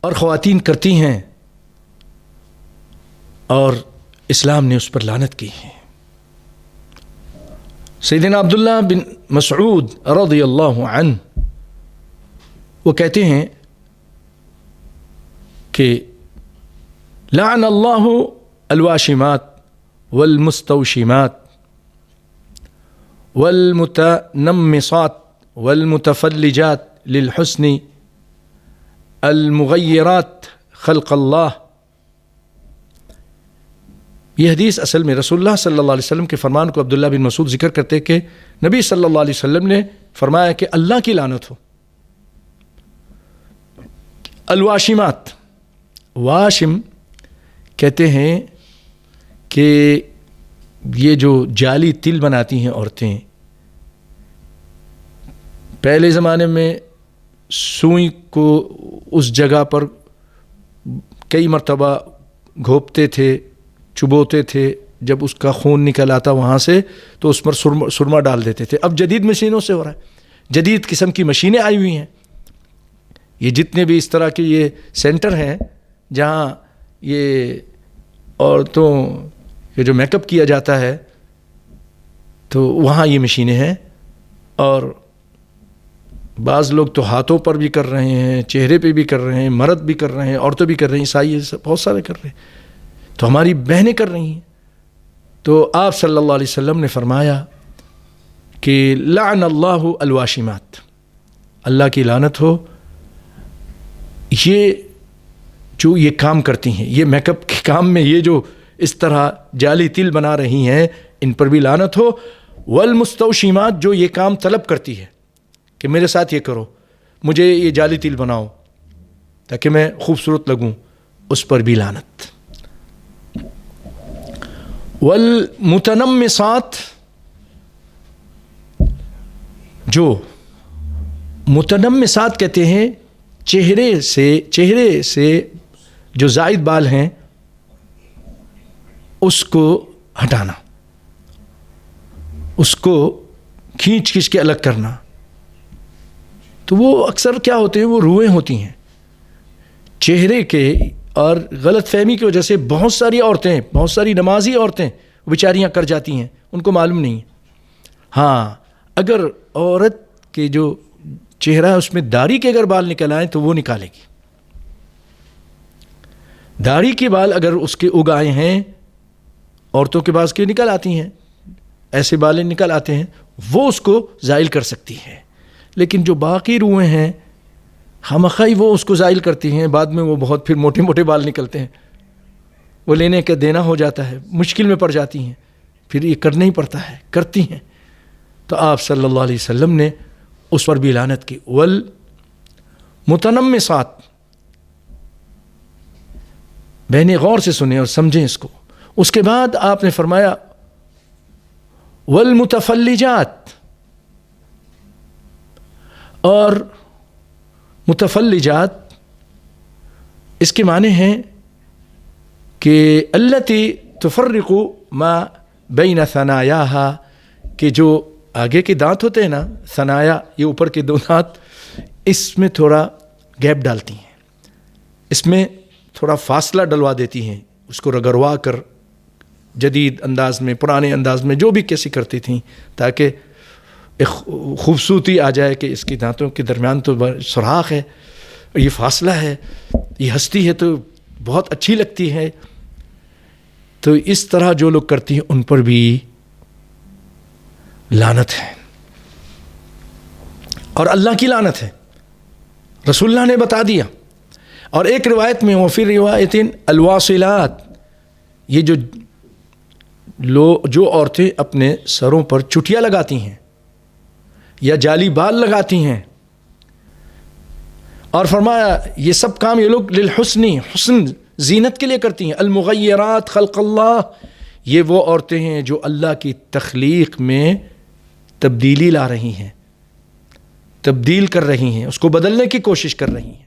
اور خواتین کرتی ہیں اور اسلام نے اس پر لعنت کی ہے۔ سیدنا عبداللہ بن مسعود رضی اللہ عنہ وہ کہتے ہیں کہ لعن اللہ الواشمات والمستوشمات والمتنمصات والمتفلجات للحسن المغیرات خلق اللہ۔ یہ حدیث اصل میں رسول اللہ صلی اللہ علیہ وسلم کے فرمان کو عبداللہ بن مسعود ذکر کرتے کہ نبی صلی اللہ علیہ وسلم نے فرمایا کہ اللہ کی لعنت ہو۔ الواشمات، واشم کہتے ہیں کہ یہ جو جعلی تل بناتی ہیں عورتیں، پہلے زمانے میں سوئی کو اس جگہ پر کئی مرتبہ گھوپتے تھے، چبوتے تھے، جب اس کا خون نکل آتا وہاں سے تو اس پر سرما ڈال دیتے تھے۔ اب جدید مشینوں سے ہو رہا ہے، جدید قسم کی مشینیں آئی ہوئی ہیں۔ یہ جتنے بھی اس طرح کے یہ سینٹر ہیں جہاں یہ عورتوں کے جو میک اپ کیا جاتا ہے تو وہاں یہ مشینیں ہیں، اور بعض لوگ تو ہاتھوں پر بھی کر رہے ہیں، چہرے پہ بھی کر رہے ہیں، مرد بھی کر رہے ہیں، عورتیں بھی کر رہی ہیں، عیسائی بہت سارے کر رہے ہیں، تو ہماری بہنیں کر رہی ہیں۔ تو آپ صلی اللہ علیہ وسلم نے فرمایا کہ لعن اللہ الواشمات، اللہ کی لعنت ہو یہ جو یہ کام کرتی ہیں، یہ میک اپ کے کام میں یہ جو اس طرح جعلی تل بنا رہی ہیں، ان پر بھی لعنت ہو۔ والمستوشمات، جو یہ کام طلب کرتی ہے کہ میرے ساتھ یہ کرو، مجھے یہ جعلی تل بناؤ تاکہ میں خوبصورت لگوں، اس پر بھی لعنت۔ والمتنمصات، جو متنمصات کہتے ہیں چہرے سے جو زائد بال ہیں اس کو ہٹانا، اس کو کھینچ کے الگ کرنا۔ تو وہ اکثر کیا ہوتے ہیں، وہ روئیں ہوتی ہیں چہرے کے، اور غلط فہمی کی وجہ سے بہت ساری عورتیں، بہت ساری نمازی عورتیں بیچاریاں کر جاتی ہیں، ان کو معلوم نہیں ہے۔ ہاں، اگر عورت کے جو چہرہ ہے اس میں داڑھی کے اگر بال نکل آئیں تو وہ نکالے گی۔ داڑھی کے بال اگر اس کے اگائے ہیں، عورتوں کے بعض کے نکل آتی ہیں، ایسے بالیں نکل آتے ہیں، وہ اس کو زائل کر سکتی ہے۔ لیکن جو باقی روئیں ہیں خامخواہ وہ اس کو زائل کرتی ہیں، بعد میں وہ بہت پھر موٹے موٹے بال نکلتے ہیں، وہ لینے کا دینا ہو جاتا ہے، مشکل میں پڑ جاتی ہیں، پھر یہ کرنا ہی پڑتا ہے، کرتی ہیں۔ تو آپ صلی اللہ علیہ وسلم نے اس پر بھی لعنت کی۔ والمتنمصات، بہنیں غور سے سنیں اور سمجھیں اس کو۔ اس کے بعد آپ نے فرمایا والمتفلجات، اور متفلجات اس کے معنی ہیں کہ التی تفرق ما بین ثنایاها، کہ جو آگے کے دانت ہوتے ہیں نا، ثنایا یہ اوپر کے دو دانت، اس میں تھوڑا گیپ ڈالتی ہیں، اس میں تھوڑا فاصلہ ڈلوا دیتی ہیں، اس کو رگڑوا کر جدید انداز میں، پرانے انداز میں جو بھی کیسی کرتی تھیں، تاکہ ایک خوبصورتی آ جائے کہ اس کی دانتوں کے درمیان تو سوراخ ہے، یہ فاصلہ ہے، یہ ہستی ہے تو بہت اچھی لگتی ہے۔ تو اس طرح جو لوگ کرتی ہیں ان پر بھی لعنت ہے، اور اللہ کی لعنت ہے، رسول اللہ نے بتا دیا۔ اور ایک روایت میں وفی روایت الواصلات، یہ جو عورتیں اپنے سروں پر چٹیاں لگاتی ہیں یا جعلی بال لگاتی ہیں، اور فرمایا یہ سب کام یہ لوگ للحسن، حسن زینت کے لیے کرتی ہیں۔ المغیرات خلق اللہ، یہ وہ عورتیں ہیں جو اللہ کی تخلیق میں تبدیلی لا رہی ہیں، تبدیل کر رہی ہیں، اس کو بدلنے کی کوشش کر رہی ہیں۔